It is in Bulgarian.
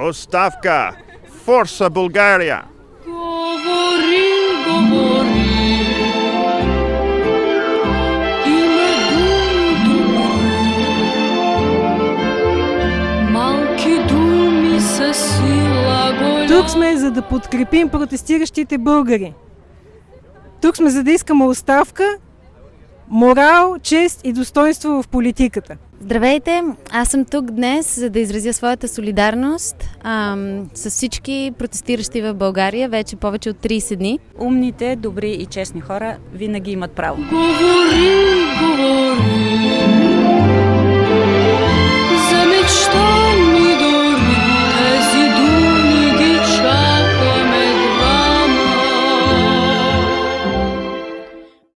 Оставка! Форса България! Говори, говори, има малки думи със сила голяма. Тук сме, за да подкрепим протестиращите българи. Тук сме, за да искаме оставка, морал, чест и достоинство в политиката. Здравейте! Аз съм тук днес, за да изразя своята солидарност с всички протестиращи в България вече повече от 30 дни. Умните, добри и честни хора винаги имат право. Говори, говори.